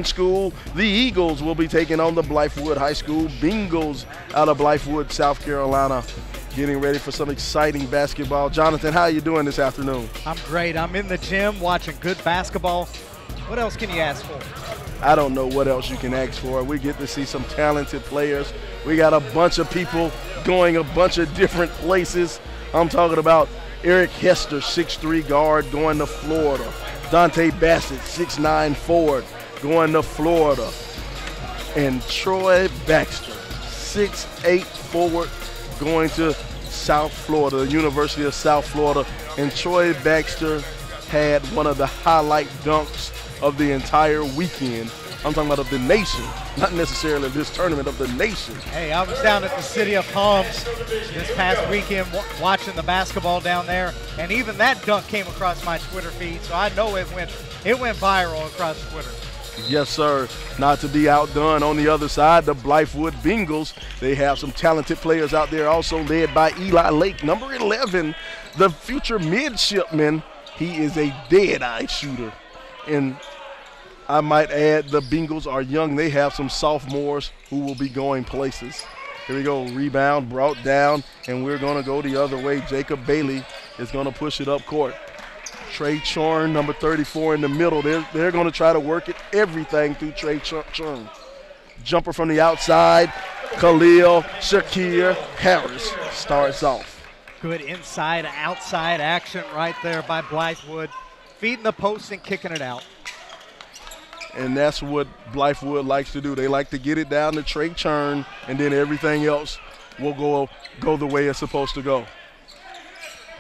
School, the Eagles will be taking on the Blythewood High School Bengals out of Blythewood, South Carolina. Getting ready for some exciting basketball. Jonathan, how are you doing this afternoon? I'm great. I'm in the gym watching good basketball. What else can you ask for? I don't know what else you can ask for. We get to see some talented players. We got a bunch of people going a bunch of different places. I'm talking about Eric Hester, 6'3" guard, going to Florida. Dante Bassett, 6'9" forward, going to Florida. And Troy Baxter, 6'8" forward, going to South Florida, the University of South Florida. And Troy Baxter had one of the highlight dunks of the entire weekend. I'm talking about of the nation, not necessarily of this tournament, of the nation. Hey, I was down at the City of Palms this past weekend watching the basketball down there, and even that dunk came across my Twitter feed, so I know it went viral across Twitter. Yes, sir. Not to be outdone on the other side, the Blythewood Bengals. They have some talented players out there, also led by Eli Lake, number 11, the future midshipman. He is a dead-eye shooter. And I might add, the Bengals are young. They have some sophomores who will be going places. Here we go, rebound brought down, and we're going to go the other way. Jacob Bailey is going to push it up court. Trey Chorn, number 34 in the middle. They're going to try to work it, everything through Trey Chorn. Jumper from the outside. Khalil Shakir Harris starts off. Good inside-outside action right there by Blythewood. Feeding the post and kicking it out. And that's what Blythewood likes to do. They like to get it down to Trey Churn, and then everything else will go the way it's supposed to go.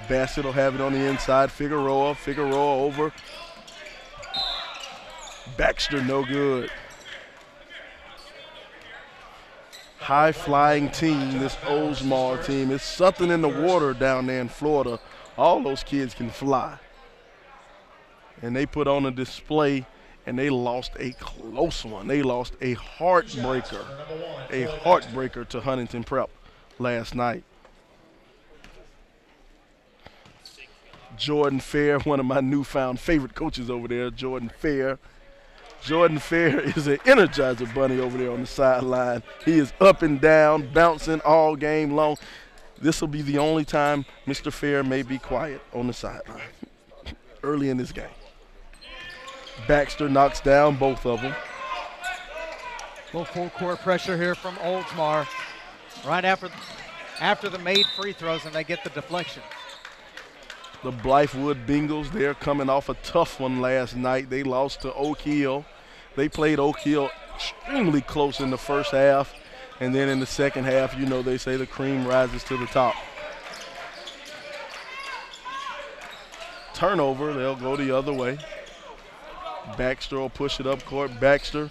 Bassett will have it on the inside. Figueroa over. Baxter, no good. High-flying team, this Oldsmar team. It's something in the water down there in Florida. All those kids can fly. And they put on a display, and they lost a close one. They lost a heartbreaker to Huntington Prep last night. Jordan Fair, one of my newfound favorite coaches over there, Jordan Fair. Jordan Fair is an Energizer bunny over there on the sideline. He is up and down, bouncing all game long. This will be the only time Mr. Fair may be quiet on the sideline early in this game. Baxter knocks down both of them. Little full court pressure here from Oldsmar. Right after the made free throws, and they get the deflection. The Blythewood Bengals, they're coming off a tough one last night. They lost to Oak Hill. They played Oak Hill extremely close in the first half, and then in the second half, you know, they say the cream rises to the top. Turnover, they'll go the other way. Baxter will push it up court. Baxter,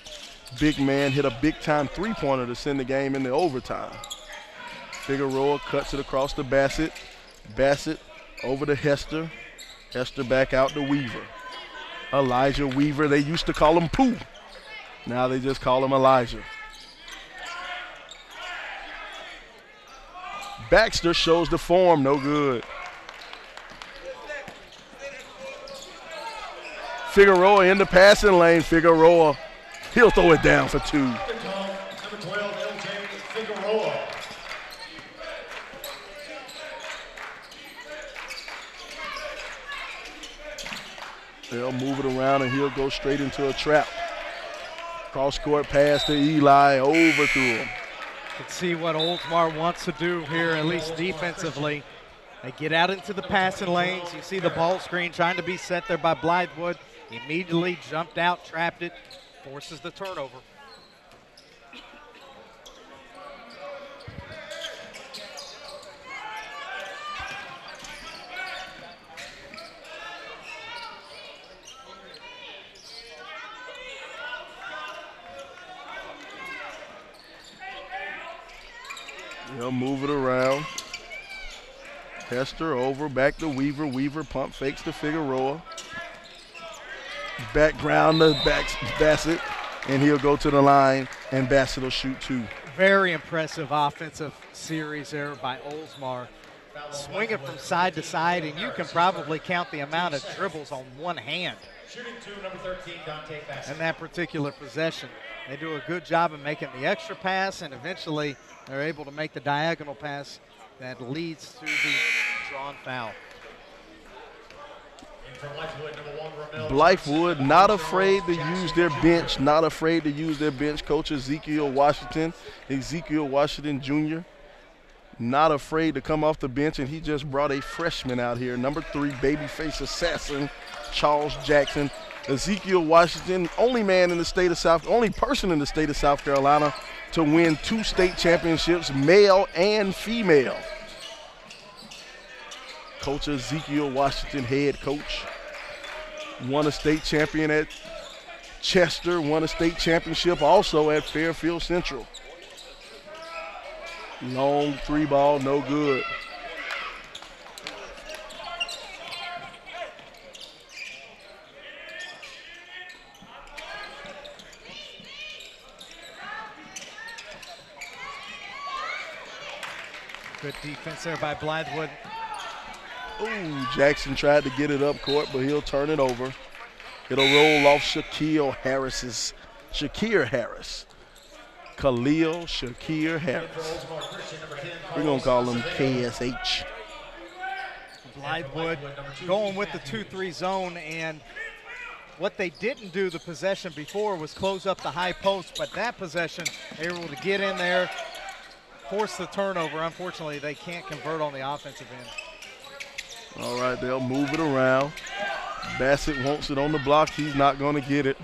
big man, hit a big-time three-pointer to send the game into overtime. Figueroa cuts it across to Bassett. Bassett over to Hester. Hester back out to Weaver. Elijah Weaver, they used to call him Pooh. Now they just call him Elijah. Baxter shows the form, no good. Figueroa in the passing lane. Figueroa, he'll throw it down for two. Number 12, LJ Figueroa. They'll move it around, and he'll go straight into a trap. Cross-court pass to Eli, over to him. You can see what Oldsmar wants to do here, at least defensively. They get out into the passing lanes. You see the ball screen trying to be set there by Blythewood. Immediately jumped out, trapped it, forces the turnover. They'll move it around. Hester over, back to Weaver. Weaver pump fakes to Figueroa. Background to Bassett, and he'll go to the line, and Bassett will shoot two. Very impressive offensive series there by Oldsmar. Swinging from side to side, and you can probably count the amount of dribbles on one hand Shooting 2, number 13, Dante Bassett. And that particular possession, they do a good job of making the extra pass, and eventually they're able to make the diagonal pass that leads to the drawn foul. And from Blythewood, number 1, Romel. Blythewood not afraid to use their bench, not afraid to use their bench. Coach Ezekiel Washington Jr., not afraid to come off the bench, and he just brought a freshman out here, number 3 babyface assassin, Charles Jackson. Ezekiel Washington, only person in the state of South Carolina to win 2 state championships, male and female. Coach Ezekiel Washington, head coach, won a state champion at Chester, won a state championship also at Fairfield Central. Long 3 ball, no good. Good defense there by Blythewood. Ooh, Jackson tried to get it up court, but he'll turn it over. It'll roll off Shakir Harris. Khalil Shakir Harris. We're going to call him KSH. Blythewood going with the 2-3 zone, and what they didn't do the possession before was close up the high post, but that possession, they were able to get in there, force the turnover. Unfortunately, they can't convert on the offensive end. All right, they'll move it around. Bassett wants it on the block. He's not going to get it.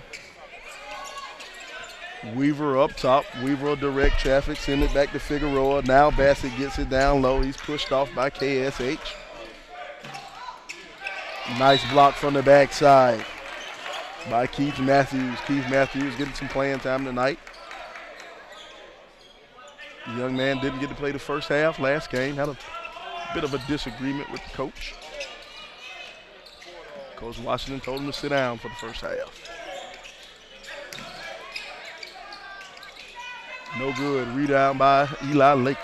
Weaver up top. Weaver will direct traffic, send it back to Figueroa. Now Bassett gets it down low. He's pushed off by KSH. Nice block from the backside by Keith Matthews. Keith Matthews getting some playing time tonight. The young man didn't get to play the first half last game. Had a bit of a disagreement with the coach. Coach Washington told him to sit down for the first half. No good. Rebound by Eli Lake.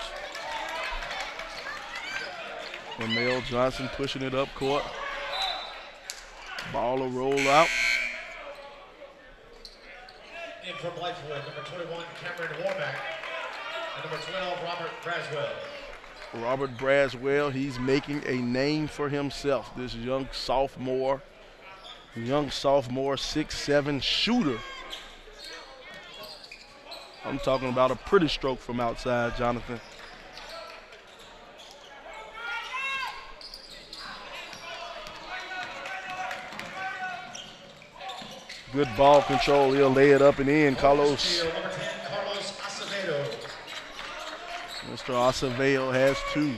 Ramel Johnson pushing it up court. Ball will roll out. In from Blythewood, number 21, Cameron Warmack. And number 12, Robert Braswell. Robert Braswell, he's making a name for himself. This young sophomore 6'7" shooter. I'm talking about a pretty stroke from outside, Jonathan. Good ball control. He'll lay it up and in. Carlos. Number 10, Carlos Acevedo. Mr. Acevedo has 2.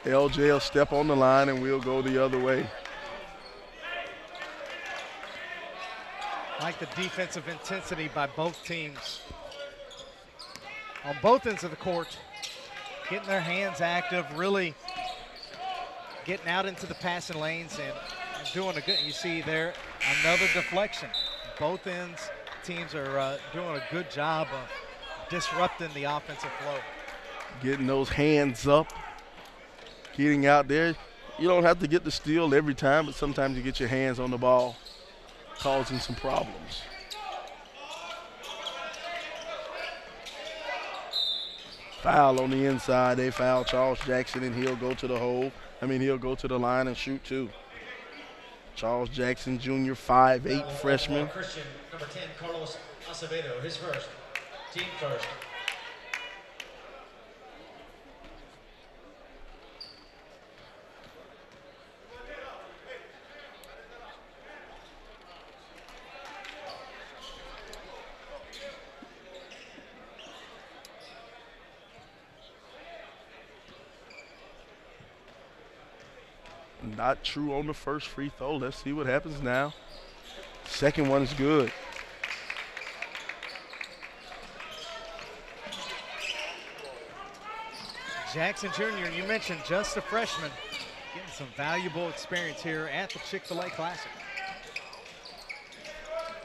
LJ will step on the line and we'll go the other way. I like the defensive intensity by both teams. On both ends of the court, getting their hands active, really getting out into the passing lanes and doing a good, you see there, another deflection. Both ends, teams are doing a good job of disrupting the offensive flow. Getting those hands up, getting out there. You don't have to get the steal every time, but sometimes you get your hands on the ball, causing some problems. Foul on the inside. They foul Charles Jackson, and he'll go to the hole. He'll go to the line and shoot 2. Charles Jackson Jr., 5'8" freshman. Christian, number 10, Carlos Acevedo, his first. Team first. Not true on the first free throw. Let's see what happens now. Second one is good. Jackson Jr., you mentioned just a freshman, getting some valuable experience here at the Chick-fil-A Classic.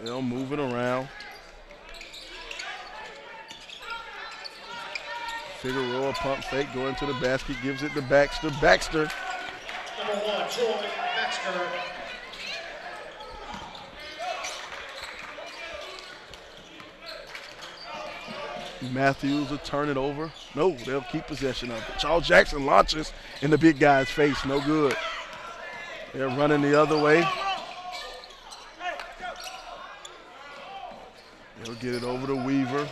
They'll move it around. Figueroa pump fake, going to the basket, gives it to Baxter. Baxter. Number 1, Troy Baxter. Matthews will turn it over. No, they'll keep possession of it. Charles Jackson launches in the big guy's face. No good. They're running the other way. They'll get it over to Weaver.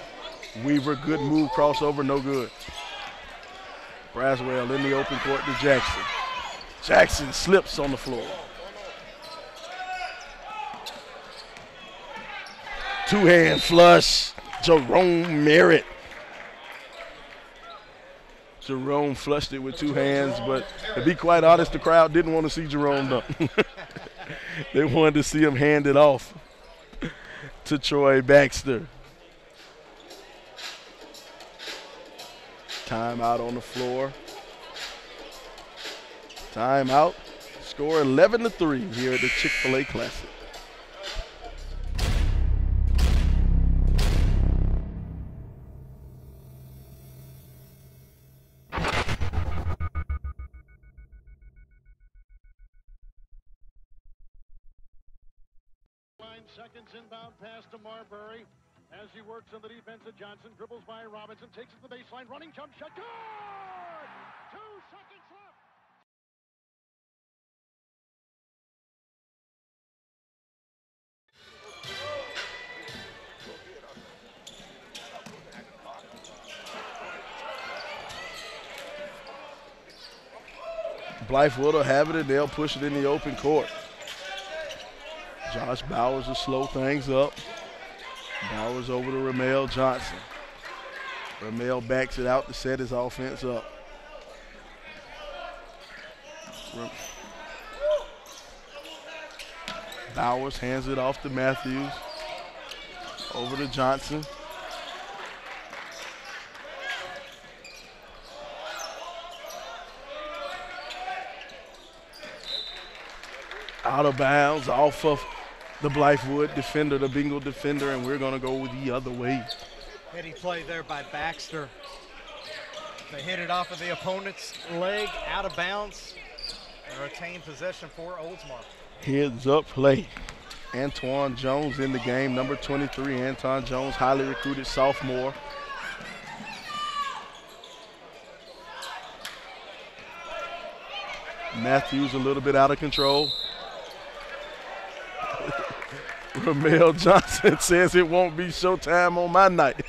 Weaver, good move, crossover, no good. Braswell in the open court to Jackson. Jackson slips on the floor. Two-hand flush. Jerome Merritt. Jerome flushed it with two hands, but to be quite honest, the crowd didn't want to see Jerome dunk. They wanted to see him hand it off to Troy Baxter. Timeout on the floor. Timeout. Score 11-3 here at the Chick-fil-A Classic. Seconds inbound pass to Marbury as he works on the defense of Johnson, dribbles by Robinson, takes it to the baseline, running jump shot, good! 2 seconds left. Blythewood will have it, and they'll push it in the open court. Josh Bowers will slow things up. Bowers over to Ramel Johnson. Ramel backs it out to set his offense up. Bowers hands it off to Matthews. Over to Johnson. Out of bounds, off of the Blythewood defender, the Bengal defender, and we're going to go the other way. Heady play there by Baxter. They hit it off of the opponent's leg, out of bounds, and retain possession for Oldsmar. Heads up play. Antoine Jones in the game, number 23. Antoine Jones, highly recruited sophomore. Matthews a little bit out of control. Ramel Johnson says it won't be showtime on my night.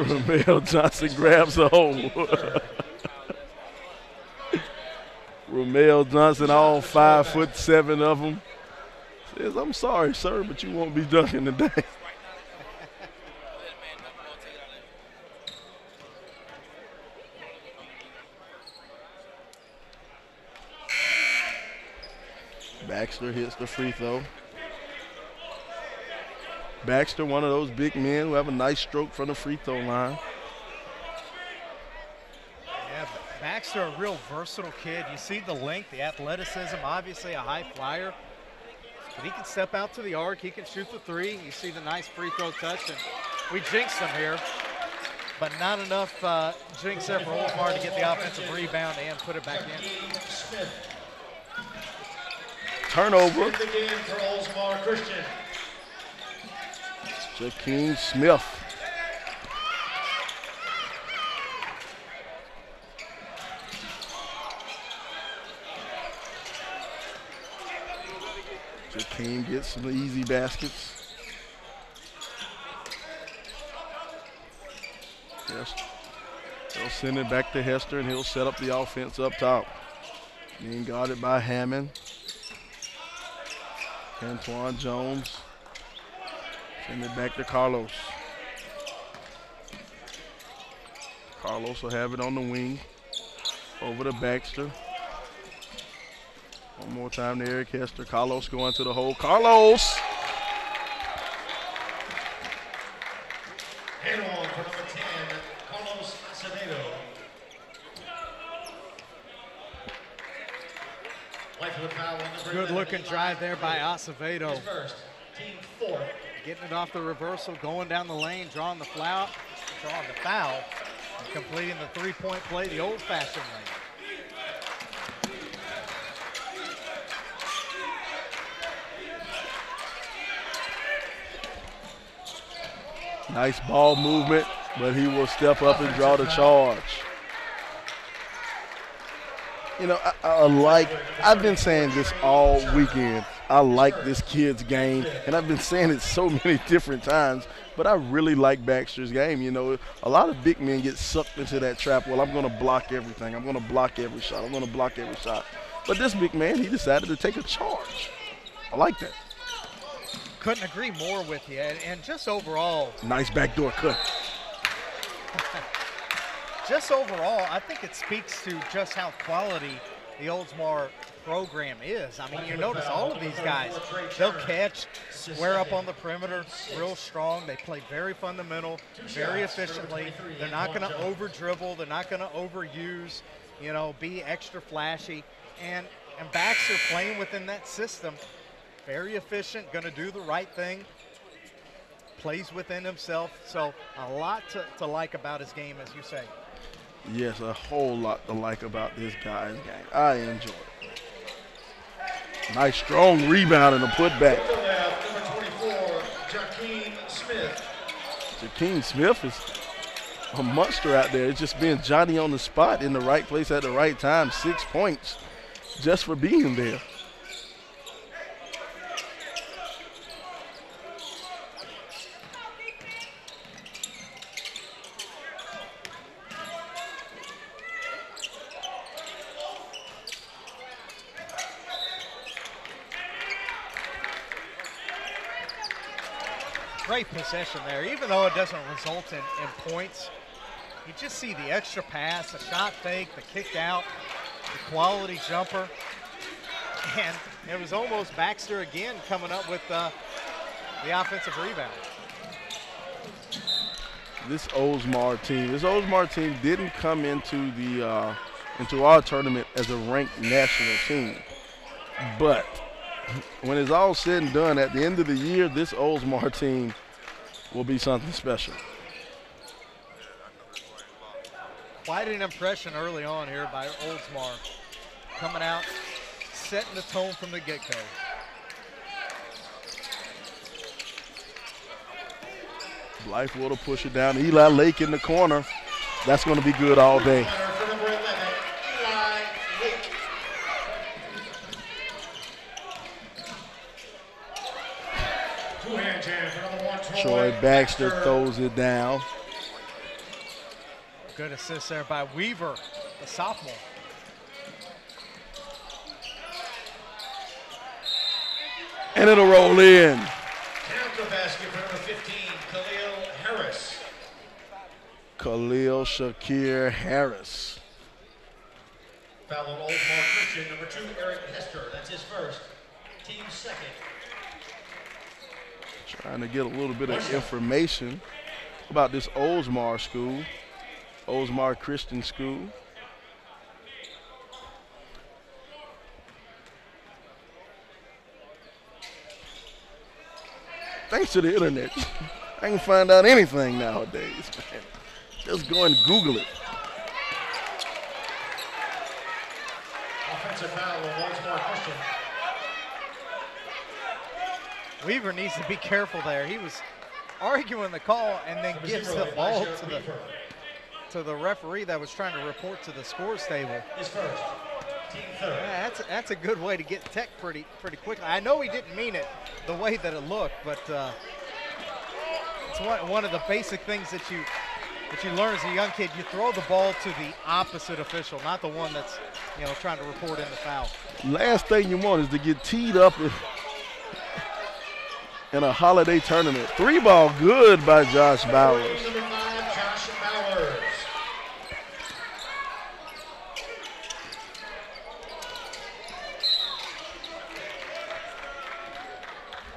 Ramel Johnson grabs a hold. Ramel Johnson, all 5'7" of them, says, "I'm sorry, sir, but you won't be dunking today." Baxter hits the free throw. Baxter, one of those big men who have a nice stroke from the free throw line. Yeah, Baxter, a real versatile kid. You see the length, the athleticism, obviously a high flyer. But he can step out to the arc. He can shoot the three. You see the nice free throw touch. And we jinxed him here, but not enough jinx there for Oldsmar to get the offensive rebound and put it back in. Turnover. In the game for Oldsmar Christian. Jakeem Smith. Jakeem gets some easy baskets. Yes. They'll send it back to Hester, and he'll set up the offense up top. Being guarded by Hammond. Antoine Jones. Send it back to Carlos. Carlos will have it on the wing. Over to Baxter. One more time to Eric Hester. Carlos going to the hole. Carlos! Hand on for number 10, Carlos Acevedo. Good looking drive there by Acevedo. Team fourth. Getting it off the reversal, going down the lane, drawing the foul, and completing the three-point play the old-fashioned way. Nice ball movement, but he will step up and draw the charge. You know, I've been saying this all weekend. I like this kid's game, and I've been saying it so many different times, but I really like Baxter's game. You know, a lot of big men get sucked into that trap. Well, I'm going to block everything. I'm going to block every shot. I'm going to block every shot. But this big man, he decided to take a charge. I like that. Couldn't agree more with you, and just overall. Nice backdoor cut. Just overall, I think it speaks to just how quality the Oldsmar program is. I mean, you notice all of these guys, they'll catch, square up on the perimeter, real strong. They play very fundamental, very efficiently. They're not going to over dribble. They're not going to overuse, you know, be extra flashy. And Baxter playing within that system, very efficient, going to do the right thing, plays within himself. So a lot to like about his game, as you say. Yes, a whole lot to like about this guy's game. I enjoy it. Nice strong rebound and a putback. Number 24, Jakeem Smith. Jakeem Smith is a monster out there. It's just being Johnny on the spot in the right place at the right time. 6 points just for being there. Great possession there, even though it doesn't result in points. You just see the extra pass, the shot fake, the kick out, the quality jumper. And it was almost Baxter again coming up with the offensive rebound. This Oldsmar team didn't come into the into our tournament as a ranked national team. But when it's all said and done, at the end of the year, this Oldsmar team will be something special. Quite an impression early on here by Oldsmar. Coming out, setting the tone from the get-go. Blythewood will push it down. Eli Lake in the corner. That's going to be good all day. Troy Baxter throws it down. Good assist there by Weaver, the sophomore. And it'll roll in. Counter basket for number 15, Khalil Harris. Khalil Shakir Harris. Foul on Oldsmar Christian, number 2, Eric Hester. That's his first. Team second. Trying to get a little bit of information about this Oldsmar school, Oldsmar Christian School. Thanks to the internet, I can find out anything nowadays, man. Just go and Google it. Offensive foul on Oldsmar Christian. Weaver needs to be careful there. He was arguing the call and then gives the ball to the referee that was trying to report to the scores table. His first. Team third. Yeah, that's a good way to get tech pretty quickly. I know he didn't mean it the way that it looked, but it's one of the basic things that you learn as a young kid. You throw the ball to the opposite official, not the one that's trying to report in the foul. Last thing you want is to get teed up in a holiday tournament. 3-ball good by Josh Bowers. Number 5, Josh Bowers.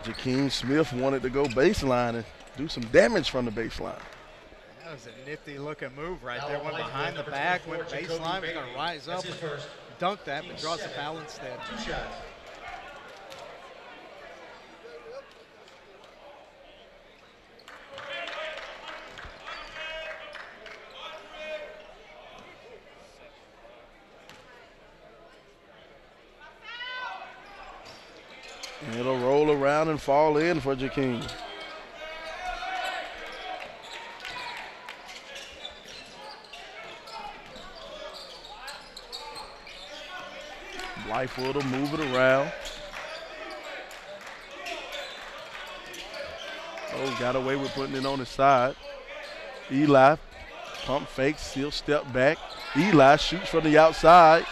Jakeem Smith wanted to go baseline and do some damage from the baseline. That was a nifty looking move right there. Went behind the back, went baseline, was going to rise up and dunk that, but draws a foul instead. 2 shots. down and fall in for Jakeem. Blythewood will move it around. Oh, got away with putting it on his side. Eli, pump fake, still step back. Eli shoots from the outside.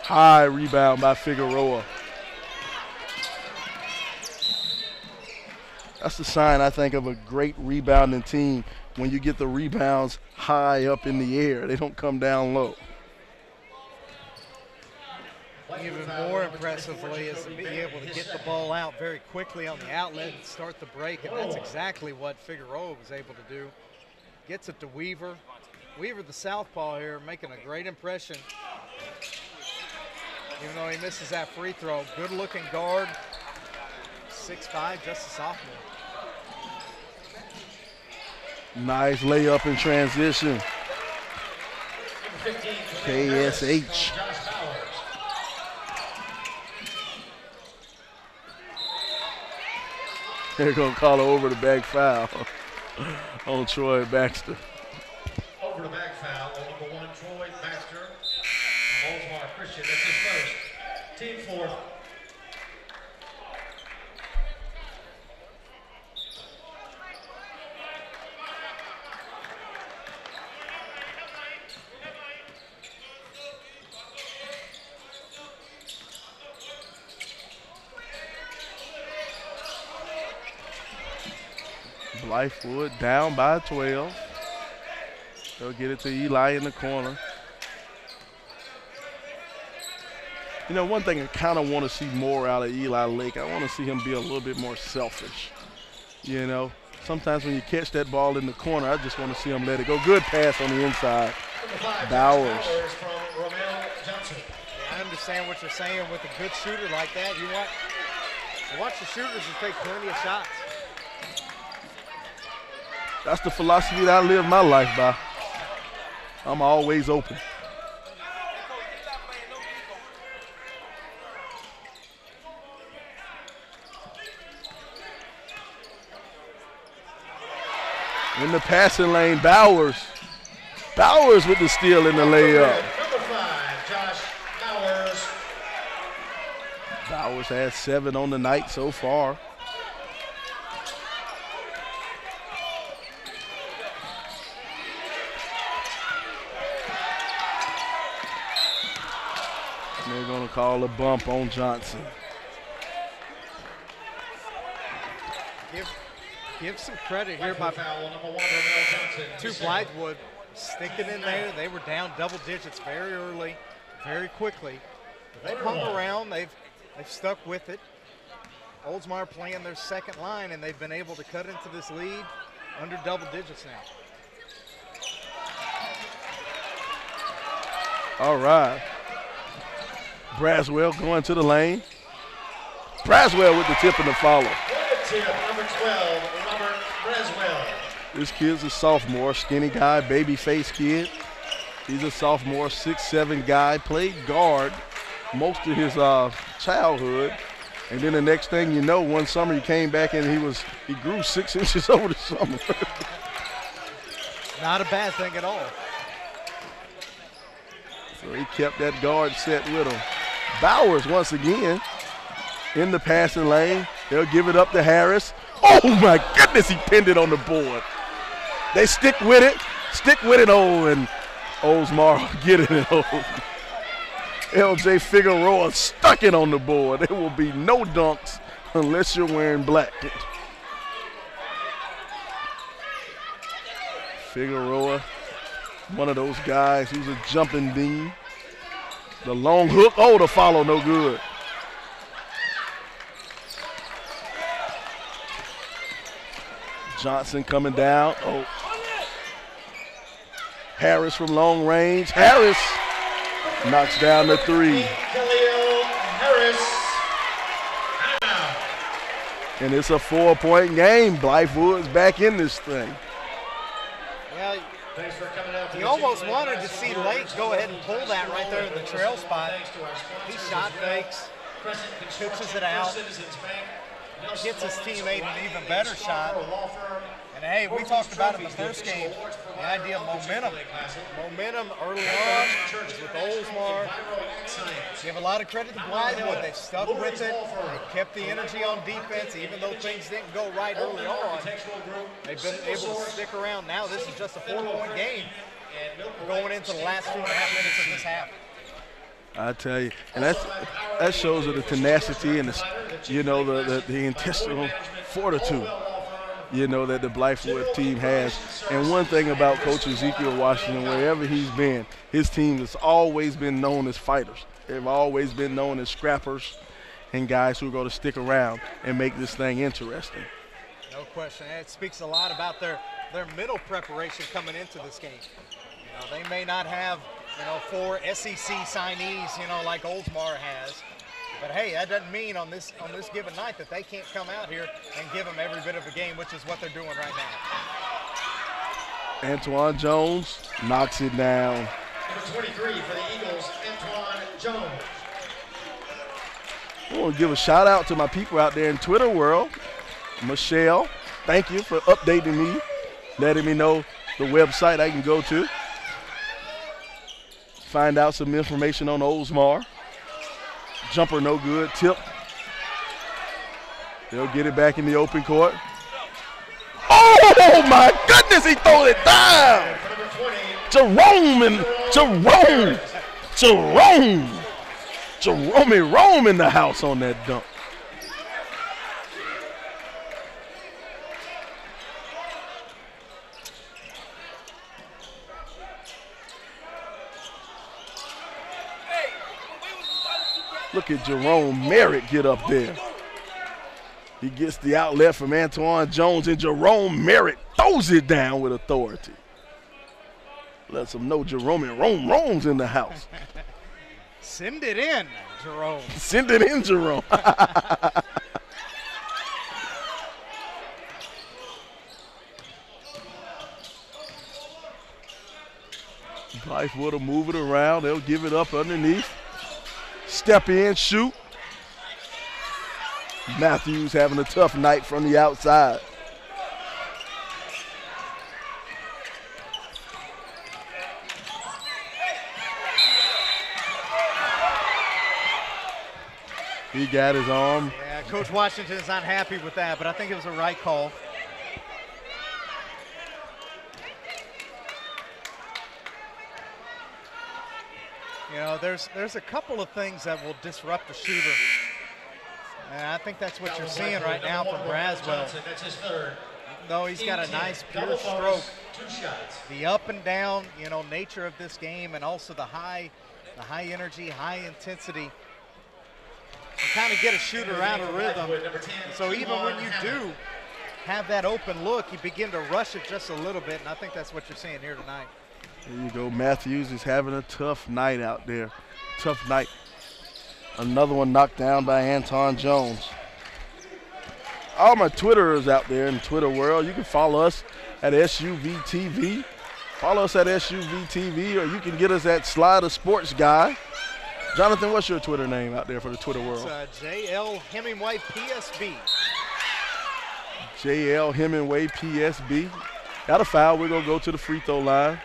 High rebound by Figueroa. That's the sign, I think, of a great rebounding team when you get the rebounds high up in the air. They don't come down low. Even more impressively is to be able to get the ball out very quickly on the outlet and start the break, and that's exactly what Figueroa was able to do. Gets it to Weaver. Weaver, the southpaw here, making a great impression. Even though he misses that free throw, good-looking guard, 6'5", just a sophomore. Nice layup in transition. KSH. They're going to call an over-the-back foul on Troy Baxter. Over-the-back foul on number 1, Troy Baxter. Oldsmar Christian, that's his first. Team fourth. Blythewood down by 12. They'll get it to Eli in the corner. You know, one thing I kind of want to see more out of Eli Lake, I want to see him be a little bit more selfish. You know, sometimes when you catch that ball in the corner, I just want to see him let it go. Good pass on the inside. Bowers. I understand what you're saying with a good shooter like that. You watch the shooters who take plenty of shots. That's the philosophy that I live my life by. I'm always open. In the passing lane, Bowers. Bowers with the steal in the layup. Number 5, Josh Bowers. Bowers has 7 on the night so far. They're going to call a bump on Johnson. Give some credit here by to Blythewood. Sticking in there. They were down double digits very early, very quickly. They've hung around. They've stuck with it. Oldsmar playing their second line, and they've been able to cut into this lead under double digits now. All right. Braswell going to the lane. Braswell with the tip and the follow. Tip, number 12, Robert Braswell. This kid's a sophomore, skinny guy, baby face kid. He's a sophomore, 6'7" guy, played guard most of his childhood. And then the next thing you know, one summer he came back and he grew 6 inches over the summer. Not a bad thing at all. So he kept that guard set with him. Bowers once again in the passing lane. They'll give it up to Harris. Oh my goodness, he pinned it on the board. They stick with it. Oh, and Oldsmar get it. LJ Figueroa stuck it on the board. There will be no dunks unless you're wearing black. Figueroa, one of those guys who's a jumping bean. The long hook, oh, the follow, no good. Johnson coming down, oh. Harris from long range, Harris knocks down the 3. Khalil Harris. And it's a 4-point game. Blythewood's back in this thing. Well, Thanks for coming out. you almost wanted to see Lake go ahead and pull that right there in the trail spot. He shot fakes, pitches it out. Citizens Bank. gets his teammate an even better shot. And hey, we talked about in the first game, the idea of momentum. Momentum early on is with Oldsmar. Give a lot of credit to Blythewood. They stuck with it. They kept the energy on defense, even though things didn't go right early on. They've been able to stick around. Now this is just a 4-point game going into the last 2.5 minutes of this half. I tell you, and that shows the tenacity and the intestinal fortitude, that the Blythewood team has. And one thing about Coach Ezekiel Washington, wherever he's been, his team has always been known as fighters. They've always been known as scrappers and guys who are going to stick around and make this thing interesting. No question. It speaks a lot about their middle preparation coming into this game. They may not have 4 SEC signees, like Oldsmar has. But hey, that doesn't mean on this given night that they can't come out here and give them every bit of a game, which is what they're doing right now. Antoine Jones knocks it down. Number 23 for the Eagles, Antoine Jones. I want to give a shout out to my people out there in Twitter world. Michelle, thank you for updating me, letting me know the website I can go to. Find out some information on Oldsmar. Jumper no good, tip. They'll get it back in the open court. Oh my goodness, he throws it down. Jerome in the house on that dunk. Look at Jerome Merritt get up there. He gets the outlet from Antoine Jones, and Jerome Merritt throws it down with authority. Lets them know Jerome and Rome's in the house. Send it in, Jerome. Send it in, Jerome. Blythewood will move it around. They'll give it up underneath. Step in, shoot. Matthews having a tough night from the outside. He got his arm. Yeah, Coach Washington is not happy with that, but I think it was a right call. There's a couple of things that will disrupt the shooter. And I think that's what you're seeing right now from Braswell. That's his third. Though he's got a nice pure stroke. 2 shots. The up and down, nature of this game, and also the high energy, high intensity. You kind of get a shooter out of rhythm. So even when you do have that open look, you begin to rush it just a little bit, and I think that's what you're seeing here tonight. There you go. Matthews is having a tough night out there. Tough night. Another one knocked down by Antoine Jones. All my Twitterers out there in the Twitter world, you can follow us at SUVtv. Follow us at SUVtv, or you can get us at Slider Sports Guy. Jonathan, what's your Twitter name out there for the Twitter world? It's JL Hemingway PSB. JL Hemingway PSB. Got a foul. We're going to go to the free throw line.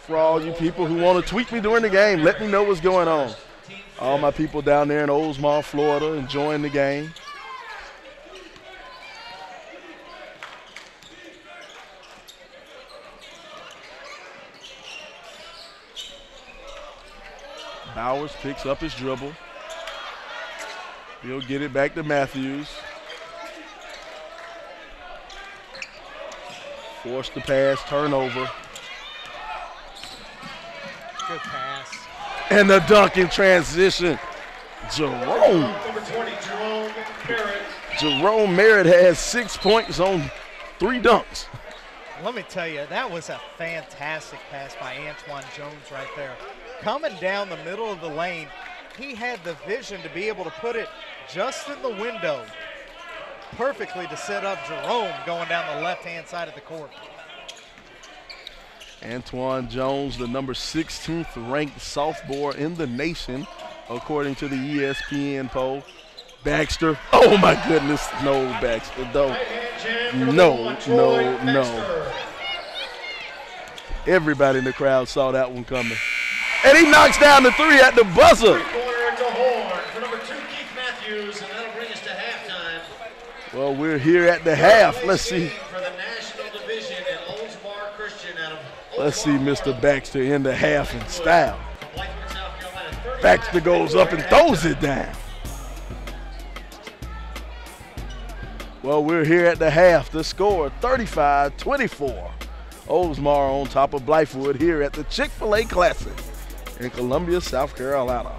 For all you people who want to tweet me during the game, let me know what's going on. All my people down there in Oldsmar, Florida, enjoying the game. Bowers picks up his dribble. He'll get it back to Matthews. Forced the pass, turnover. Good pass. And the dunk in transition. Jerome. Number 20, Jerome Merritt. Jerome Merritt has 6 points on 3 dunks. Let me tell you, that was a fantastic pass by Antoine Jones right there. Coming down the middle of the lane, he had the vision to be able to put it just in the window perfectly to set up Jerome going down the left-hand side of the court. Antoine Jones, the number 16th ranked sophomore in the nation, according to the ESPN poll. Baxter. Oh my goodness. No, Baxter. No. No. Everybody in the crowd saw that one coming. And he knocks down the 3 at the buzzer. Three-pointer to Horn for number 2, Keith Matthews, and that'll bring us to halftime. Well, we're here at the half. Let's see. For the national division at Oldsmar Christian out of Let's see Mr. Baxter in the half in style. Blythewood, South Carolina. Baxter goes up and throws it down. Well, we're here at the half. The score 35-24. Oldsmar on top of Blythewood here at the Chick-fil-A Classic in Columbia, South Carolina.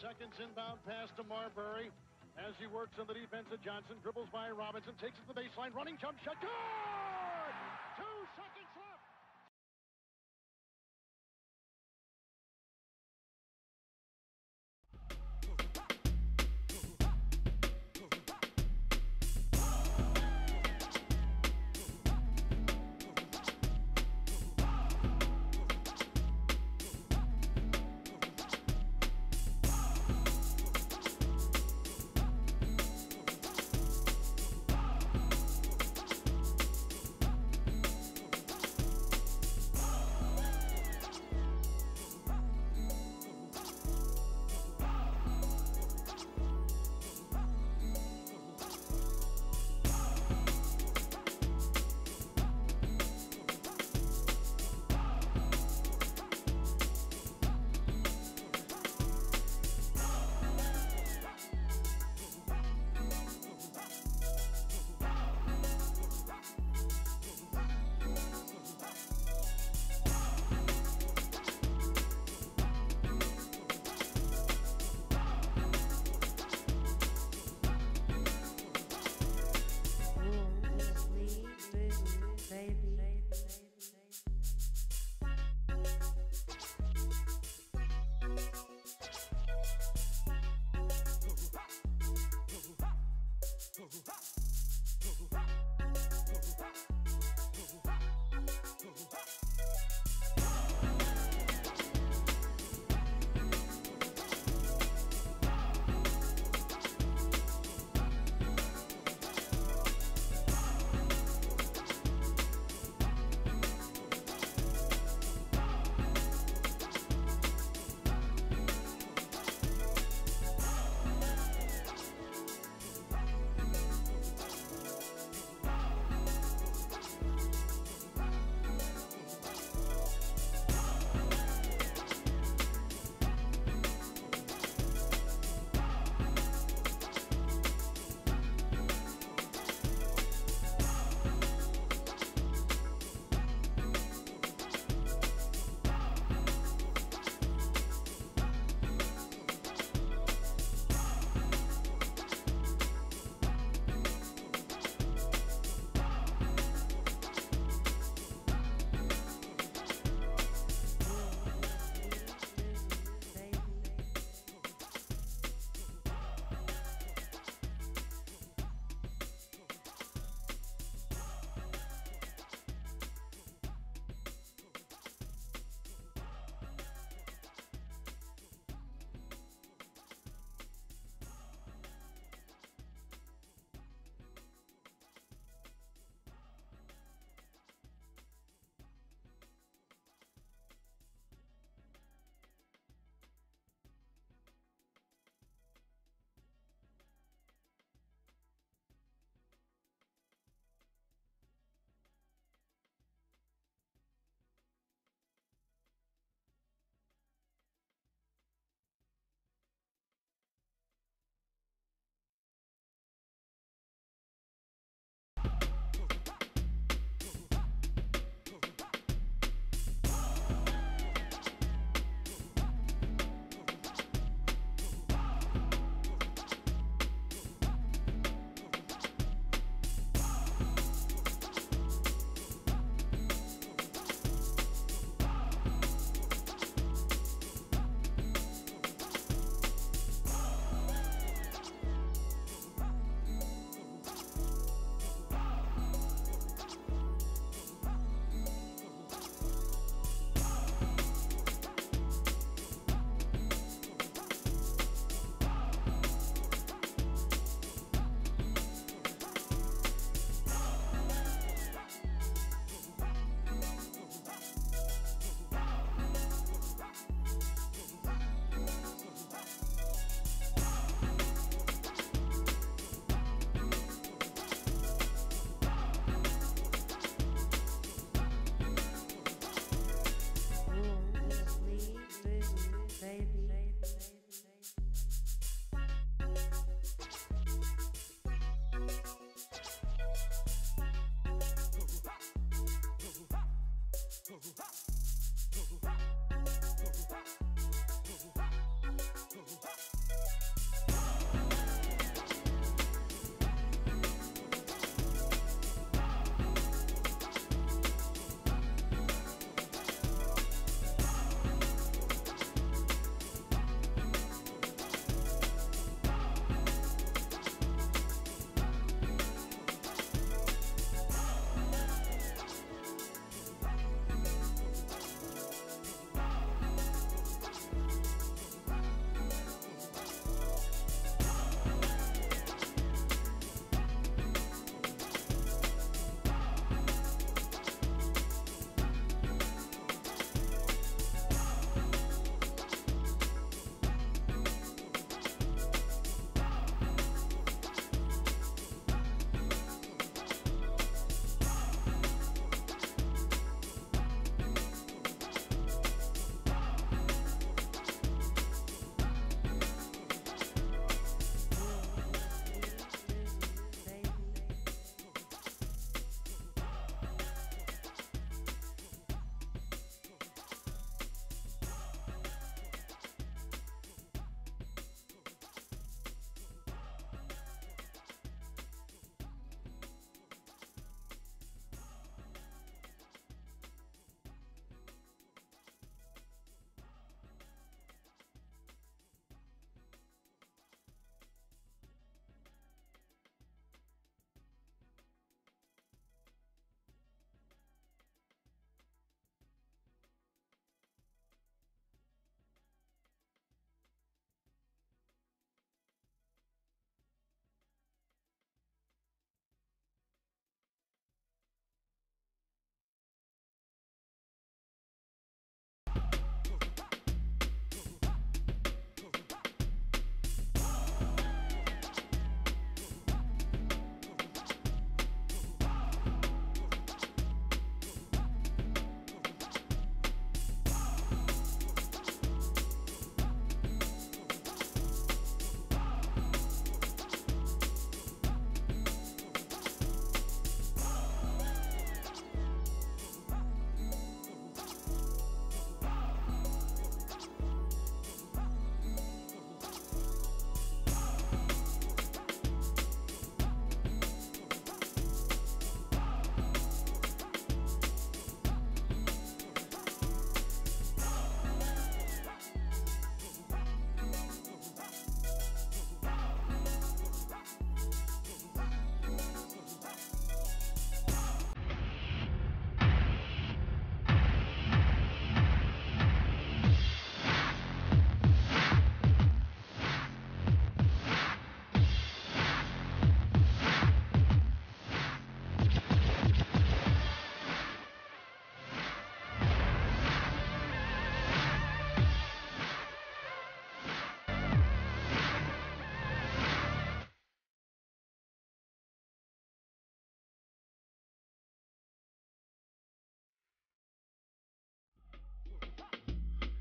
Seconds inbound pass to Marbury as he works on the defense of Johnson, dribbles by Robinson, takes it to the baseline, running jump shot, good! 2 seconds left.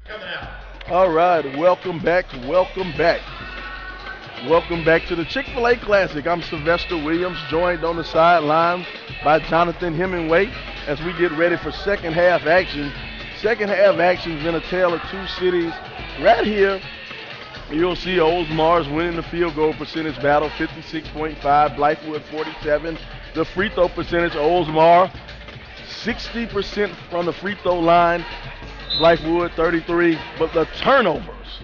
Coming out. All right, welcome back, welcome back. Welcome back to the Chick-fil-A Classic. I'm Sylvester Williams, joined on the sideline by Jonathan Hemingway as we get ready for second half action. Second half action's been a tale of two cities. Right here, you'll see Oldsmar's winning the field goal percentage battle, 56.5, Blythewood 47. The free throw percentage, Oldsmar 60% from the free throw line, Blythewood 33. But the turnovers,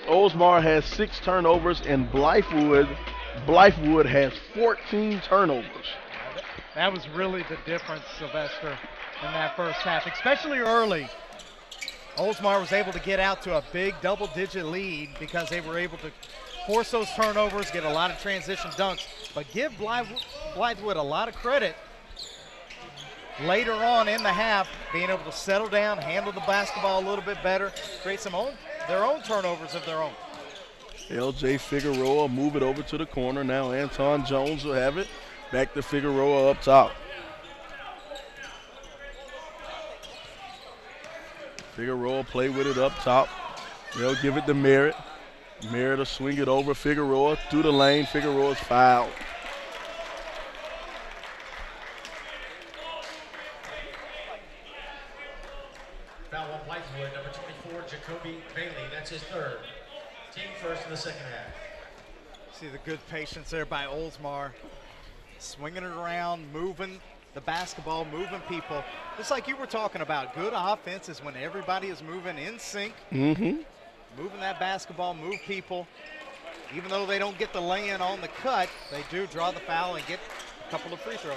Oldsmar has 6 turnovers and Blythewood has 14 turnovers. That was really the difference, Sylvester, in that first half, especially early. Oldsmar was able to get out to a big double-digit lead because they were able to force those turnovers, get a lot of transition dunks, but give Blythewood a lot of credit later on in the half, being able to settle down, handle the basketball a little bit better, create their own turnovers of their own. LJ Figueroa move it over to the corner. Now Anton Jones will have it. Back to Figueroa up top. Figueroa play with it up top. They'll give it to Merritt. Merritt will swing it over Figueroa through the lane. Figueroa's fouled. Foul on Blythewood, number 24, Jacoby Bailey. That's his third. Team first in the second half. See the good patience there by Oldsmar. Swinging it around, moving the basketball, moving people. Just like you were talking about, good offense is when everybody is moving in sync. Mm-hmm. Moving that basketball, move people. Even though they don't get the lay-in on the cut, they do draw the foul and get a couple of free throws.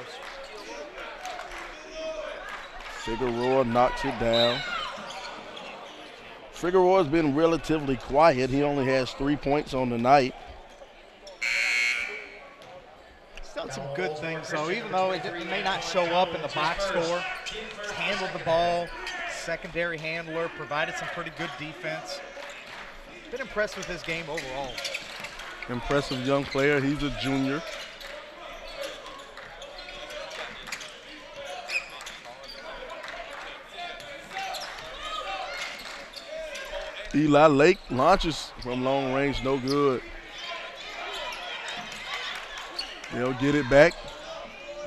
Figueroa knocks it down. Figueroa's been relatively quiet. He only has 3 points on the night. He's done some good things, though, even though it may not show up in the box score. He's handled the ball, secondary handler, provided some pretty good defense. Been impressed with his game overall. Impressive young player. He's a junior. Eli Lake launches from long range, no good. They'll get it back.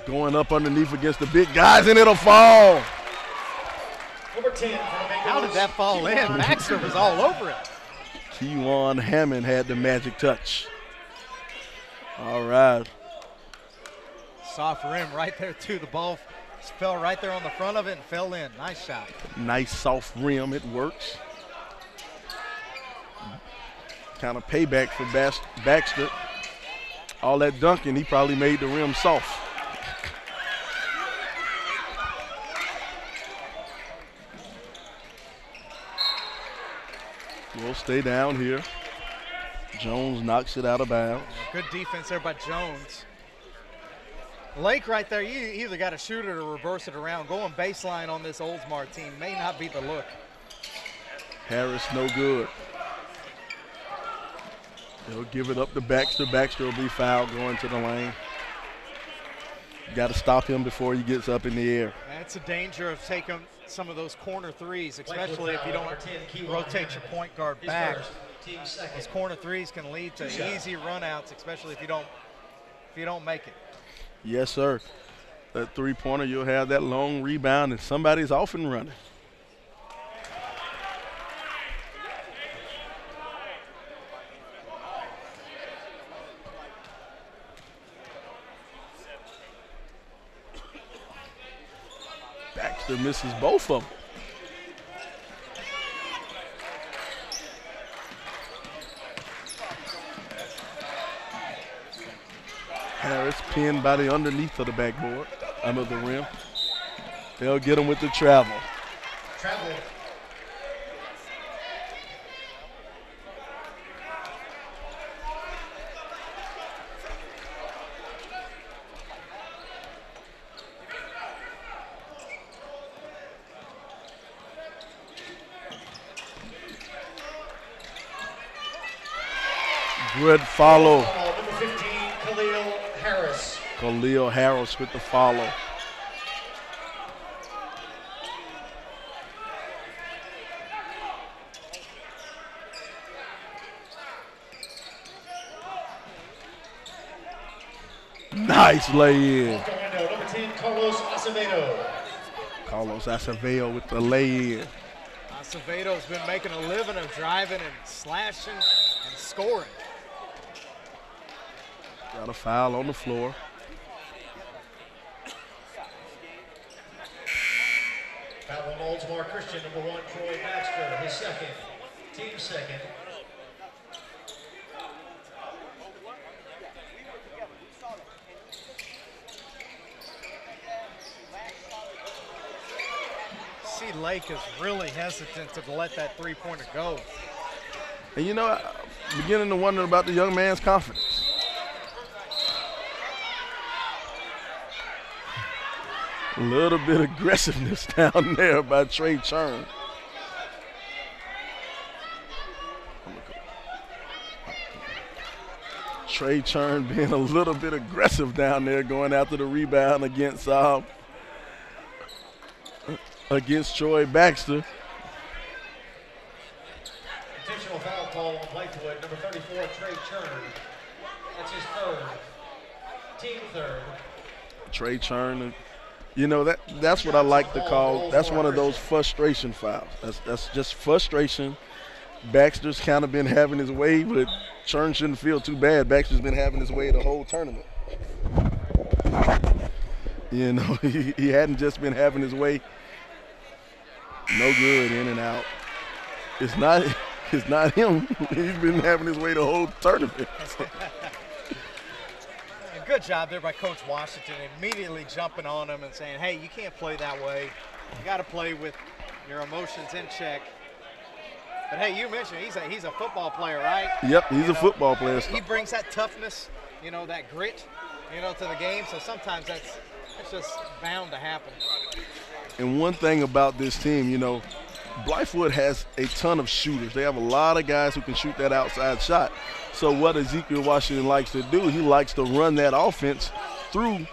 Going up underneath against the big guys, and it'll fall. Number 10 for the How did that fall in? Baxter was all over it. Kewan Hammond had the magic touch. All right. Soft rim right there, too. The ball fell right there on the front of it and fell in. Nice shot. Nice soft rim. It works. Kind of payback for Baxter. All that dunking, he probably made the rim soft. We'll stay down here. Jones knocks it out of bounds. Good defense there by Jones. Lake right there, you either got to shoot it or reverse it around. Going baseline on this Oldsmar team may not be the look. Harris no good. They'll give it up to Baxter. Baxter will be fouled going to the lane. Got to stop him before he gets up in the air. That's the danger of taking some of those corner threes, especially if you don't rotate your point guard back. Those corner threes can lead to easy runouts, especially if you don't make it. Yes, sir. That three-pointer, you'll have that long rebound, and somebody's off and running. Baxter misses both of them. Harris pinned by the underneath of the backboard, under the rim. They'll get him with the travel. Good follow. Number 15, Khalil Harris. Khalil Harris with the follow. Nice lay-in. Number 10, Carlos Acevedo. Carlos Acevedo with the lay-in. Acevedo's been making a living of driving and slashing and scoring. Got a foul on the floor. Foul on Oldsmar Christian, number 1, Troy Baxter, his second, team second. See, Lake is really hesitant to let that three-pointer go. And you know, I'm beginning to wonder about the young man's confidence. A little bit of aggressiveness down there by Trey Churn. Trey Churn being a little bit aggressive down there, going after the rebound against Troy Baxter. Blythewood, number 34, Trey Churn. That's his third. Team third. Trey Churn, you know, that's what I like to call, that's one of those frustration fouls. That's just frustration. Baxter's kind of been having his way, but Churn shouldn't feel too bad. Baxter's been having his way the whole tournament. You know, he hadn't just been having his way. No good, in and out. It's not him. He's been having his way the whole tournament. Good job there by Coach Washington, immediately jumping on him and saying, hey, you can't play that way. You got to play with your emotions in check. But hey, you mentioned he's a football player, right? Yep, he's a football player. He brings that toughness, you know, that grit, you know, to the game. So sometimes that's just bound to happen. And one thing about this team, you know, Blythewood has a ton of shooters. They have a lot of guys who can shoot that outside shot. So what Ezekiel Washington likes to do, he likes to run that offense through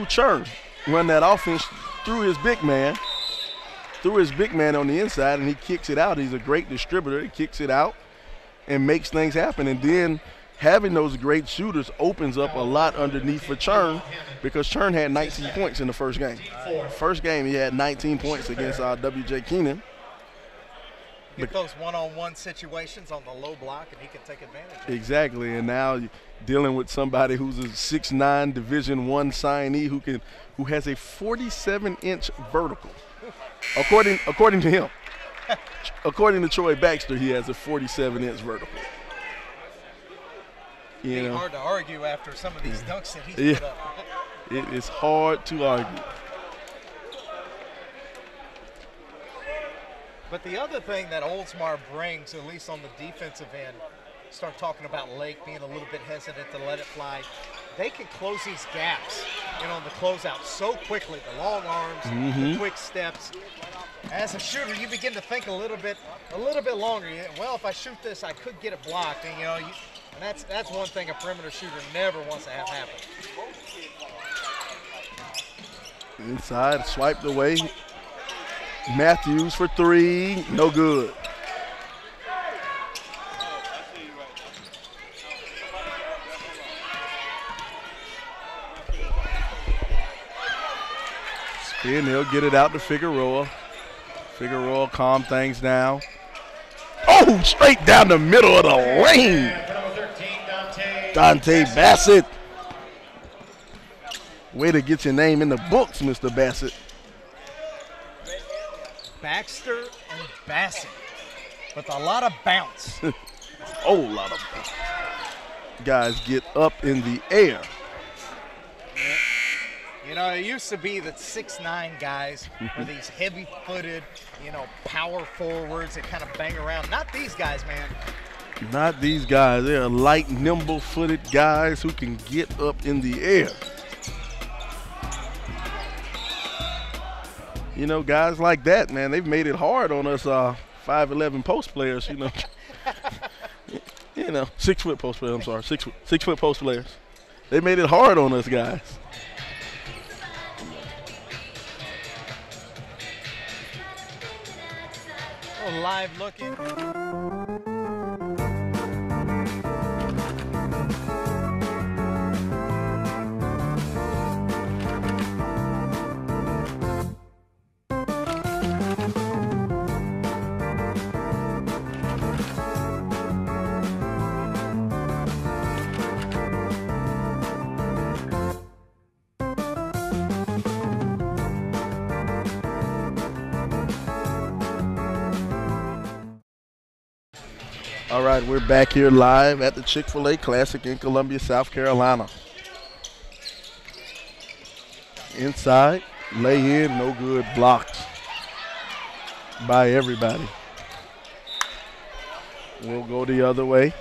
Churn. Run that offense through his big man on the inside, and he kicks it out. He's a great distributor. He kicks it out and makes things happen. And then having those great shooters opens up a lot underneath for Churn, because Churn had 19 points in the first game. First game he had 19 points against W.J. Keenan. Get those one-on-one situations on the low block, and he can take advantage of it. Exactly, and now you're dealing with somebody who's a 6'9" Division I signee who has a 47-inch vertical. According to him. According to Troy Baxter, he has a 47-inch vertical. You know, hard to argue after some of these dunks that he's put up. It is hard to argue. But the other thing that Oldsmar brings, at least on the defensive end, start talking about Lake being a little bit hesitant to let it fly. They can close these gaps, you know, on the closeout so quickly. The long arms, the quick steps. As a shooter, you begin to think a little bit longer. Well, if I shoot this, I could get it blocked, and you know, and that's one thing a perimeter shooter never wants to have happen. Inside, swiped away. Matthews for three, no good. Spin, he'll get it out to Figueroa. Figueroa calm things down. Oh, straight down the middle of the lane. Dante Bassett. Way to get your name in the books, Mr. Bassett. Baxter and Bassett with a lot of bounce. A lot of bounce. Guys get up in the air. You know, it used to be that 6'9" guys were these heavy-footed, you know, power forwards that kind of bang around. Not these guys, man. Not these guys. They're light, nimble-footed guys who can get up in the air. You know, guys like that, man, they've made it hard on us 5'11" post players, you know. You know, 6 foot post players, I'm sorry, 6 foot post players. They made it hard on us guys. Oh, live looking. All right, we're back here live at the Chick-fil-a Classic in Columbia, South Carolina. Inside, lay in, no good, blocked by everybody. We'll go the other way.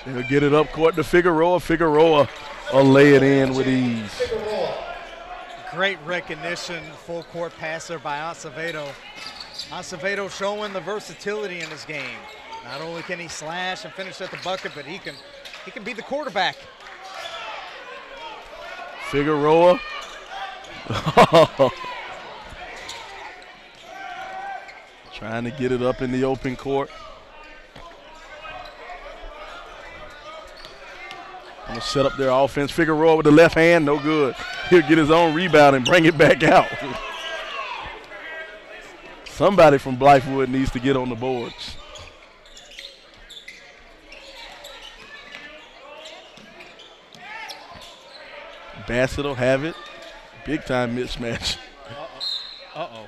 He'll get it up court to Figueroa. Figueroa will lay it in with ease. Great recognition, full court passer by Acevedo. Acevedo showing the versatility in his game. Not only can he slash and finish at the bucket, but he can be the quarterback. Figueroa. Trying to get it up in the open court. I'm going to set up their offense. Figueroa with the left hand, no good. He'll get his own rebound and bring it back out. Somebody from Blythewood needs to get on the boards. Bassett will have it. Big time mismatch. Uh-oh.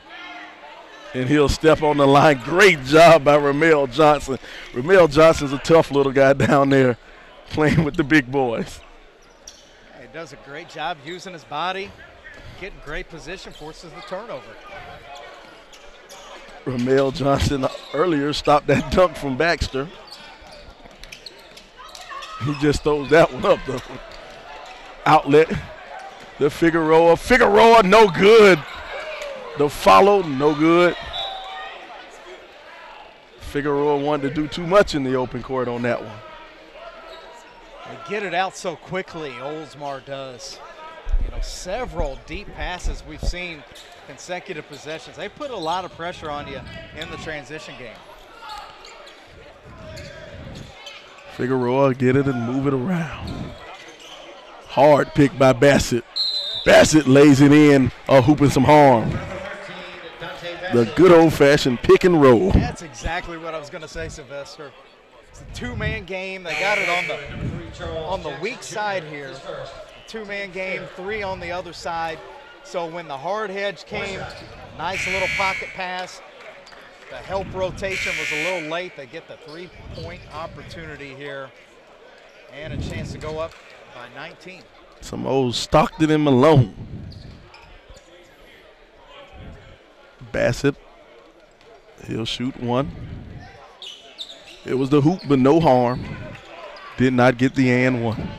And he'll step on the line. Great job by Ramel Johnson. Ramel Johnson's a tough little guy down there playing with the big boys. He does a great job using his body, getting great position, forces the turnover. Ramel Johnson earlier stopped that dunk from Baxter. He just throws that one up, though. Outlet. The Figueroa. Figueroa, no good. The follow, no good. Figueroa wanted to do too much in the open court on that one. They get it out so quickly, Oldsmar does. You know, several deep passes we've seen, consecutive possessions. They put a lot of pressure on you in the transition game. Figueroa get it and move it around. Hard pick by Bassett. Bassett lays it in, hooping some harm. The good old-fashioned pick and roll. That's exactly what I was going to say, Sylvester. It's a two-man game. They got it on the weak side here. Two-man game, three on the other side. So when the hard hedge came, nice little pocket pass. The help rotation was a little late. They get the three-point opportunity here and a chance to go up by 19. Some old Stockton and Malone. Bassett, he'll shoot one. It was the hoop, but no harm. Did not get the and one.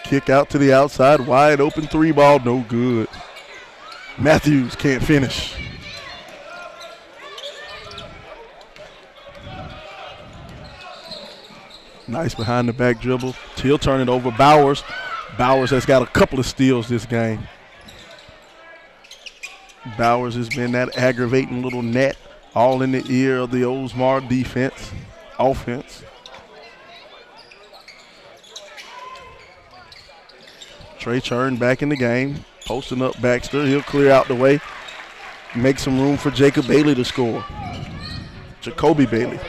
Kick out to the outside, wide open three ball, no good. Matthews can't finish. Nice behind the back dribble. He'll turn it over. Bowers. Bowers has got a couple of steals this game. Bowers has been that aggravating little net all in the ear of the Oldsmar offense. Trey Churn back in the game. Posting up Baxter. He'll clear out the way. Make some room for Jacob Bailey to score. Jacoby Bailey.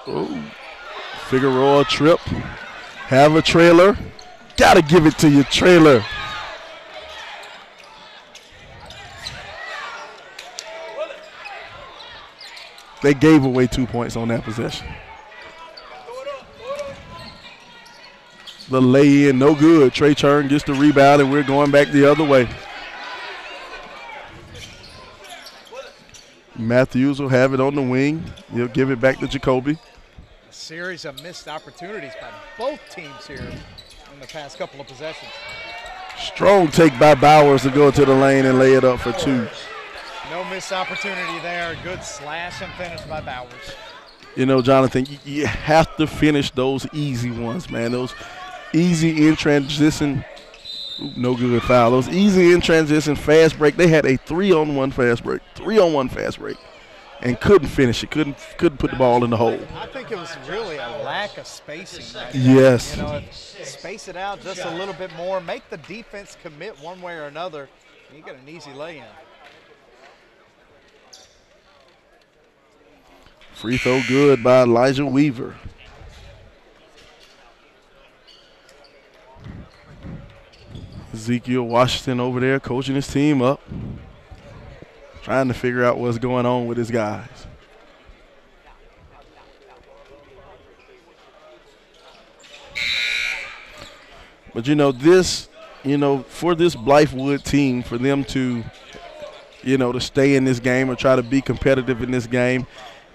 Oh, Figueroa trip. Have a trailer. Gotta give it to you, trailer. They gave away 2 points on that possession. The lay-in, no good. Trey Churn gets the rebound, and we're going back the other way. Matthews will have it on the wing. He'll give it back to Jacoby. A series of missed opportunities by both teams here in the past couple of possessions. Strong take by Bowers to go to the lane and lay it up for two. No missed opportunity there. Good slash and finish by Bowers. You know, Jonathan, you have to finish those easy ones, man. Those easy in transition, no good foul. Those easy in transition fast break. They had a 3-on-1 fast break, and couldn't finish it. Couldn't put the ball in the hole. I think it was really a lack of spacing. Right yes. You know, space it out just a little bit more. Make the defense commit one way or another. And you got an easy lay-in. Free throw good by Elijah Weaver. Ezekiel Washington over there coaching his team up, trying to figure out what's going on with his guys. But, for this Blythewood team, for them to, to stay in this game or try to be competitive in this game,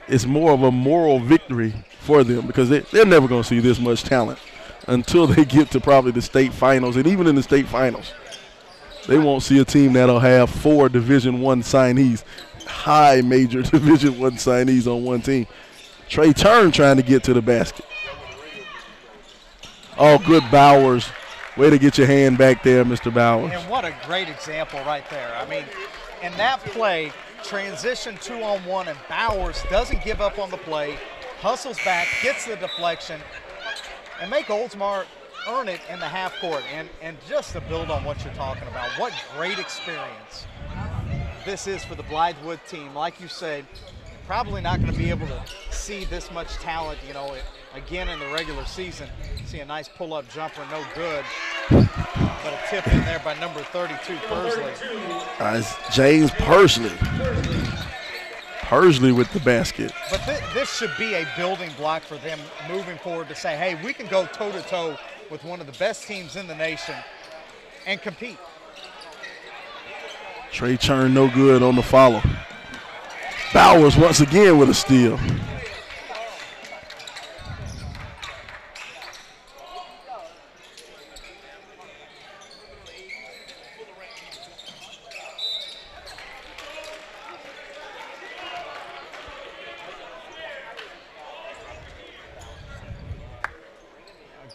it's more of a moral victory for them because they're never going to see this much talent until they get to probably the state finals. And even in the state finals, they won't see a team that'll have 4 Division I signees, high major Division I signees on one team. Trey Turn trying to get to the basket. Oh, good Bowers. Way to get your hand back there, Mr. Bowers. And what a great example right there. I mean, in that play, transition 2-on-1, and Bowers doesn't give up on the play, hustles back, gets the deflection, and make Oldsmar earn it in the half court. And just to build on what you're talking about, what great experience this is for the Blythewood team. Like you said, probably not going to be able to see this much talent, you know, again in the regular season. See a nice pull-up jumper, no good. But a tip in there by number 32, Persley. It's James Persley. Persley with the basket. But this should be a building block for them moving forward to say, hey, we can go toe-to-toe with one of the best teams in the nation and compete. Trey Churn no good on the follow. Bowers once again with a steal.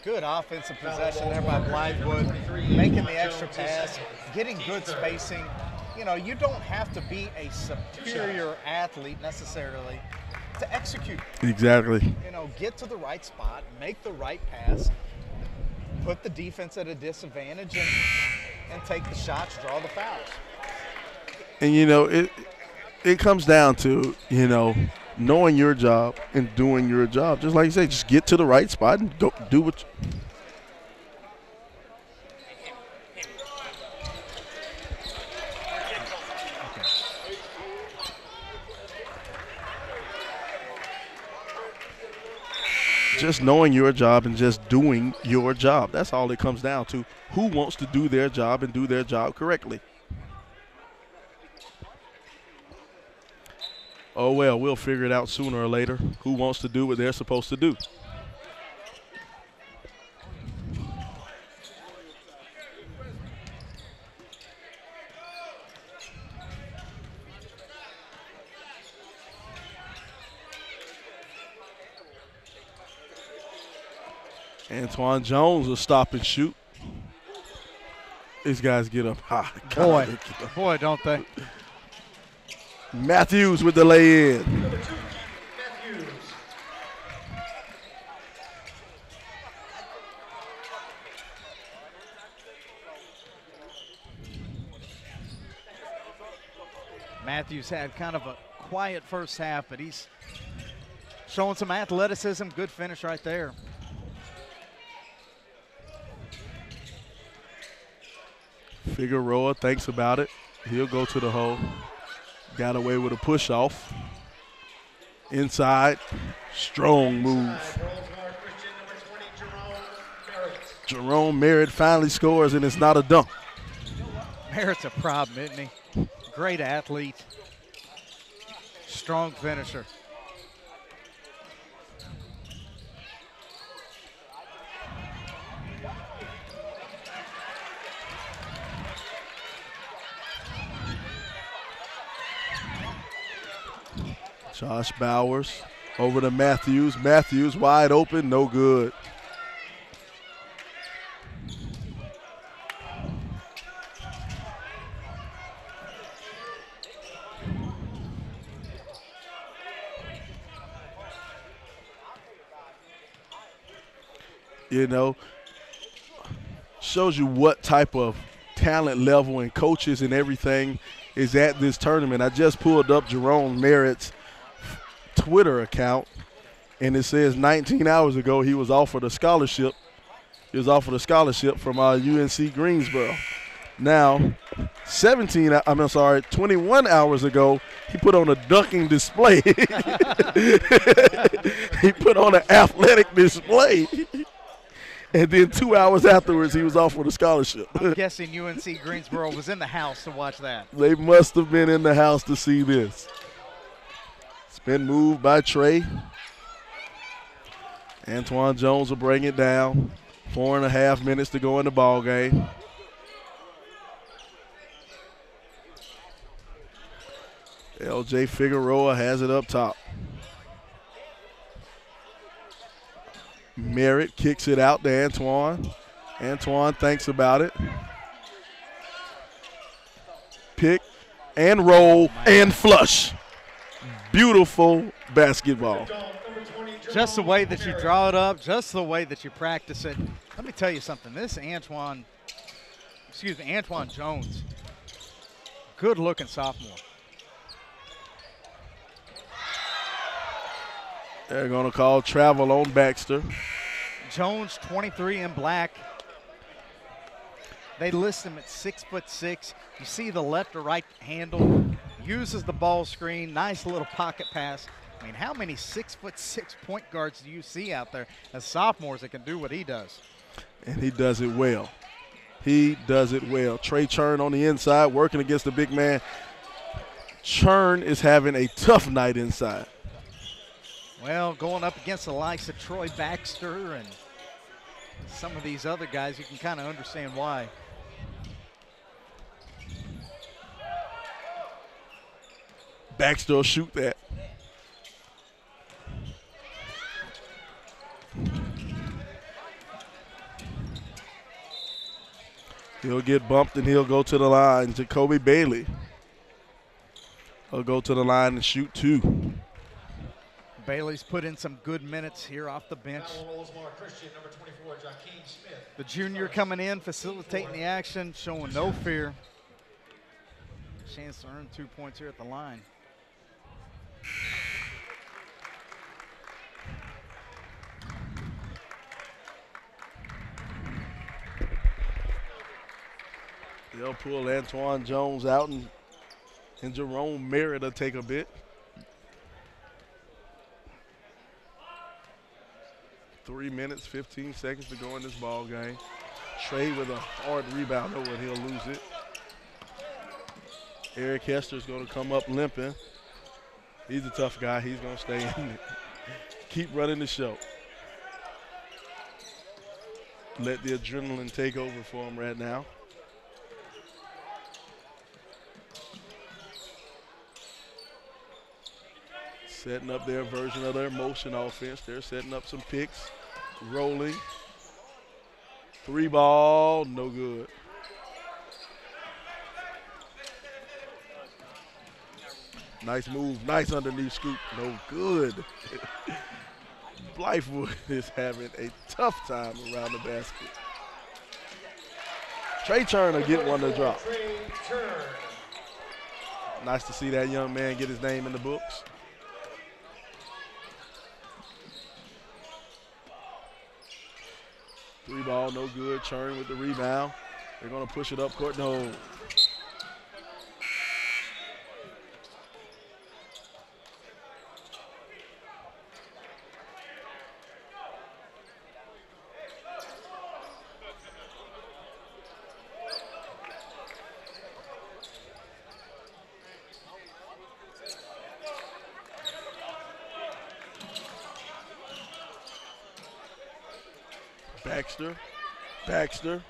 Good offensive possession there by Blythewood, making the extra pass, getting good spacing. You know, you don't have to be a superior athlete necessarily to execute. Exactly. You know, get to the right spot, make the right pass, put the defense at a disadvantage, and take the shots, draw the fouls. And, you know, it comes down to, you know, knowing your job and doing your job. Just like you say, just get to the right spot and go do what just knowing your job and just doing your job. That's all it comes down to. Who wants to do their job and do their job correctly? Oh, well, we'll figure it out sooner or later. Who wants to do what they're supposed to do? Antoine Jones will stop and shoot. These guys get up high. Boy, don't they. Matthews with the lay-in. Number 2, Matthews. Matthews had kind of a quiet first half, but he's showing some athleticism. Good finish right there. Figueroa thinks about it. He'll go to the hole. Got away with a push-off. Inside. Strong move. Jerome Merritt finally scores, and it's not a dunk. Merritt's a problem, isn't he? Great athlete. Strong finisher. Josh Bowers over to Matthews. Matthews wide open, no good. You know, shows you what type of talent level and coaches and everything is at this tournament. I just pulled up Jerome Merritt's Twitter account, and it says 19 hours ago he was offered a scholarship. He was offered a scholarship from UNC Greensboro. Now, 21 hours ago, he put on a dunking display. He put on an athletic display. And then 2 hours afterwards, he was offered a scholarship. I'm guessing UNC Greensboro was in the house to watch that. They must have been in the house to see this. Been moved by Trey. Antoine Jones will bring it down. 4.5 minutes to go in the ball game. LJ Figueroa has it up top. Merritt kicks it out to Antoine. Antoine thinks about it. Pick and roll and flush. Beautiful basketball. Just the way that you draw it up, just the way that you practice it. Let me tell you something. This Antoine Jones, good-looking sophomore. They're going to call travel on Baxter. Jones, 23 in black. They list him at 6'6". You see the left or right handle, uses the ball screen, nice little pocket pass. I mean, how many 6'6" point guards do you see out there as sophomores that can do what he does? And he does it well. He does it well. Trey Churn on the inside, working against the big man. Churn is having a tough night inside. Well, going up against the likes of Troy Baxter and some of these other guys, you can kind of understand why. Baxter will shoot that. He'll get bumped and he'll go to the line. Jacoby Bailey will go to the line and shoot 2. Bailey's put in some good minutes here off the bench. The junior coming in, facilitating the action, showing no fear. Chance to earn 2 points here at the line. They'll pull Antoine Jones out and Jerome Merritt will take a bit. 3 minutes, 15 seconds to go in this ball game. Trey with a hard rebound over, he'll lose it. Eric Hester's going to come up limping. He's a tough guy. He's going to stay in it. Keep running the show. Let the adrenaline take over for him right now. Setting up their version of their motion offense. They're setting up some picks, rolling. 3 ball, no good. Nice move, nice underneath scoop, no good. Blythewood is having a tough time around the basket. Trey Churn will get one to drop. Nice to see that young man get his name in the books. Three ball, no good. Churn with the rebound. They're going to push it up court, no. Baxter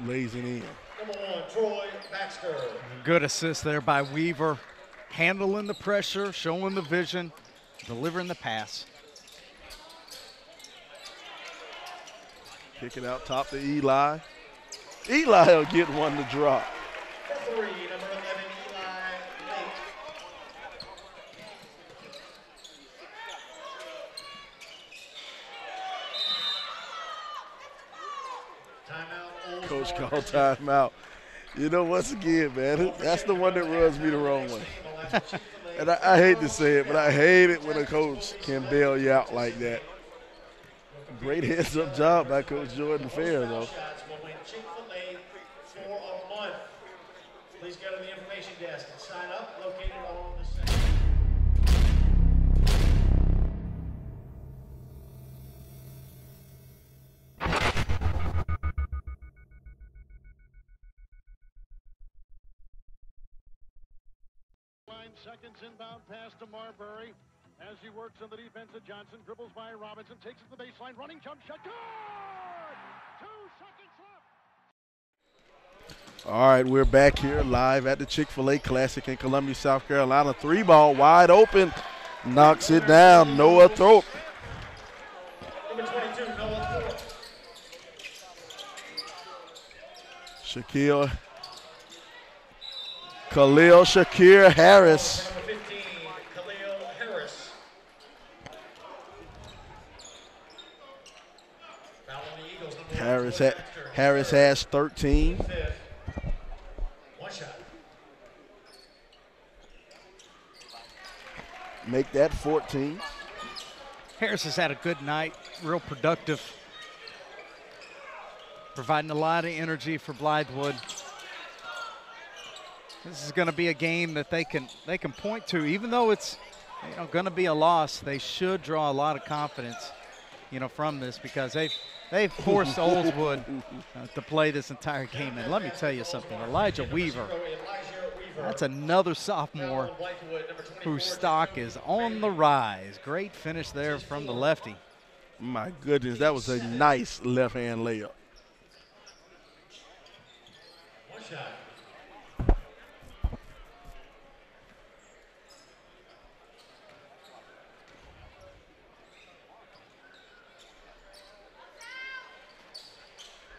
lays it in. Number 1, Troy Baxter. Good assist there by Weaver. Handling the pressure, showing the vision, delivering the pass. Kick it out top to Eli. Eli will get one to drop. For 3, number 11, Eli Lake. Timeout. Coach called timeout. You know, once again, man, that's the one that rubs me the wrong way. And I hate to say it, but I hate it when a coach can bail you out like that. Great heads-up job by Coach Jordan Fair, though. Will win Chick-fil-a for a month. Please go to the information desk and sign up, located along the center. Seconds inbound pass to Marbury. As he works on the defense of Johnson, dribbles by Robinson, takes it to the baseline, running jump shot, good! 2 seconds left. All right, we're back here live at the Chick-fil-A Classic in Columbia, South Carolina. 3-ball wide open, knocks it down. Noah Thrope. Number 22, Noah Thorpe. Khalil Shakir Harris. Number 15, Khalil Harris. Foul on the Eagles, number 1, Harris has 13. Fifth. One shot. Make that 14. Harris has had a good night, real productive, providing a lot of energy for Blythewood. This is going to be a game that they can point to, even though it's going to be a loss. They should draw a lot of confidence, from this, because they've forced Oldsmar to play this entire game. And let me tell you something, Elijah Weaver, that's another sophomore whose stock is on the rise. Great finish there from the lefty. My goodness, that was a nice left-hand layup. One shot.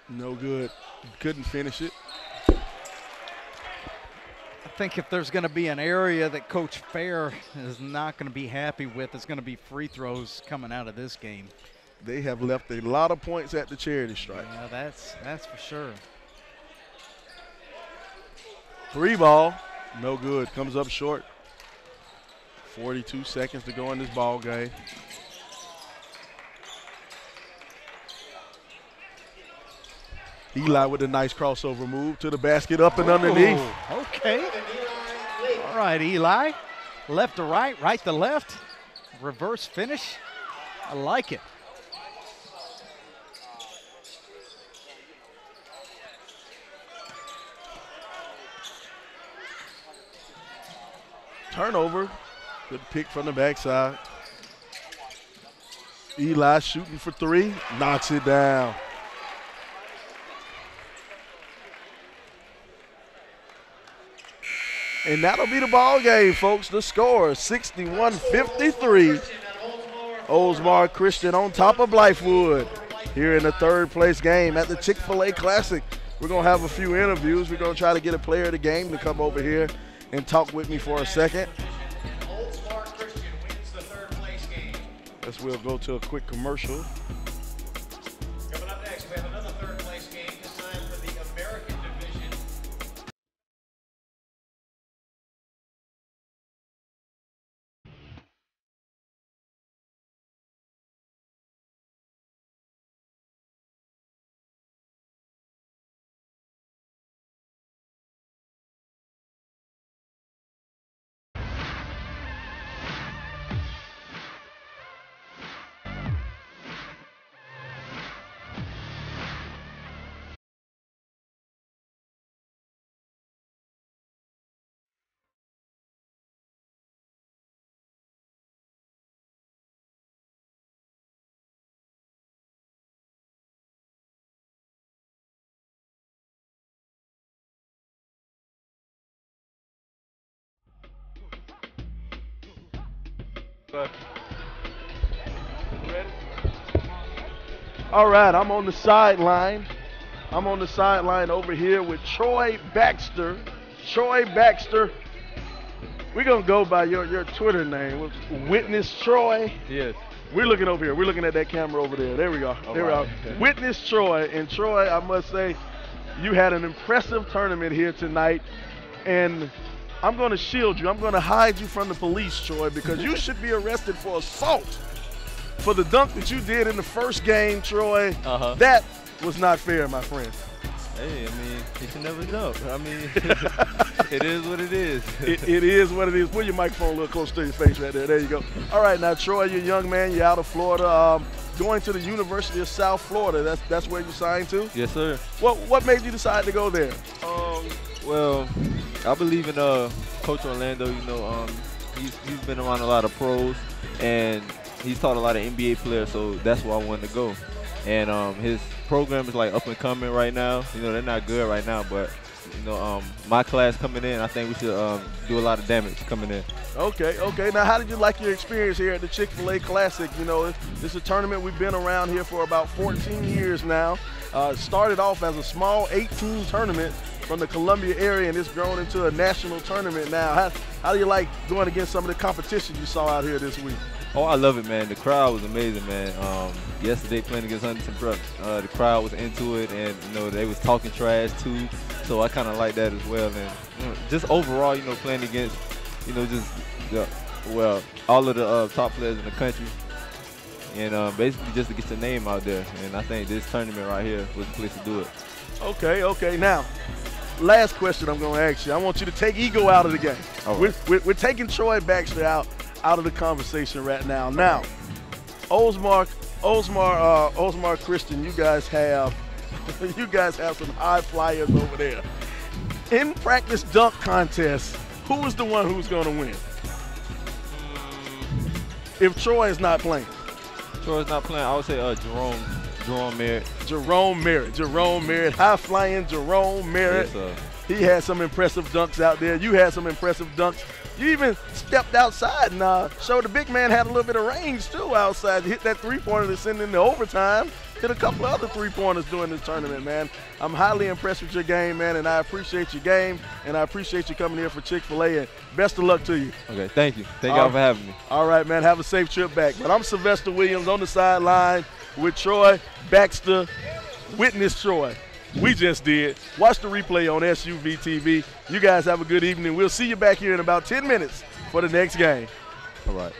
No good. Couldn't finish it. I think if there's going to be an area that Coach Fair is not going to be happy with, it's going to be free throws coming out of this game. They have left a lot of points at the charity stripe. Yeah, that's for sure. 3-ball, no good. Comes up short. 42 seconds to go in this ball game. Eli with a nice crossover move to the basket, up and underneath. Okay. All right, Eli. Left to right, right to left. Reverse finish. I like it. Turnover. Good pick from the backside. Eli shooting for 3, knocks it down. And that'll be the ball game, folks. The score, 61-53. Oldsmar Christian on top of Blythewood here in the 3rd place game at the Chick-fil-A Classic. We're going to have a few interviews. We're going to try to get a player of the game to come over here and talk with me for a second. Oldsmar Christian wins the 3rd place game. We'll go to a quick commercial. Coming up next, we have another 3rd place game, this time for the American Division. All right, I'm on the sideline. I'm on the sideline over here with Troy Baxter. Troy Baxter. We're going to go by your Twitter name. Witness Troy. Yes. We're looking over here. We're looking at that camera over there. There we go. There we are. Witness Troy. And Troy, I must say, you had an impressive tournament here tonight. And I'm going to shield you. I'm going to hide you from the police, Troy, because you should be arrested for assault for the dunk that you did in the first game, Troy. That was not fair, my friend. Hey, I mean, you can never dunk. I mean, it is what it is. It is what it is. Put your microphone a little close to your face right there. There you go. All right, now, Troy, you're a young man. You're out of Florida, going to the University of South Florida. That's where you signed to? Yes, sir. What made you decide to go there? Well, I believe in Coach Orlando. You know, he's been around a lot of pros, and he's taught a lot of NBA players, so that's why I wanted to go. And his program is like up and coming right now. You know, they're not good right now, but you know, my class coming in, I think we should do a lot of damage coming in. Okay. Now, how did you like your experience here at the Chick-fil-A Classic? You know, this is a tournament we've been around here for about 14 years now. It started off as a small 18 tournament from the Columbia area, and it's grown into a national tournament now. How do you like going against some of the competition you saw out here this week? Oh, I love it, man. The crowd was amazing, man. Yesterday playing against Huntington Prep, the crowd was into it, and you know they was talking trash too. So I kind of like that as well. And you know, just overall, you know, playing against, you know, just all of the top players in the country, and basically just to get your name out there. And I think this tournament right here was the place to do it. Okay. Now, last question I'm going to ask you. I want you to take ego out of the game. All right. We're taking Troy Baxter out of the conversation right now. Now, Oldsmar Christian, you guys have some high flyers over there. In practice dunk contest, who is the one who's going to win? If Troy is not playing. Troy's not playing. I would say Jerome Merritt. Jerome Merritt, high flying Jerome Merritt. Yes, he had some impressive dunks out there. You had some impressive dunks. You even stepped outside and showed the big man had a little bit of range too outside. Hit that three-pointer to send into overtime. Hit a couple other three-pointers during this tournament, man. I'm highly impressed with your game, man, and I appreciate your game, and I appreciate you coming here for Chick-fil-A, and best of luck to you. Okay, thank you. Thank y'all for having me. All right, man, have a safe trip back. But I'm Sylvester Williams on the sideline with Troy Baxter. Witness Troy. We just did. Watch the replay on SUVtv. You guys have a good evening. We'll see you back here in about 10 minutes for the next game. All right.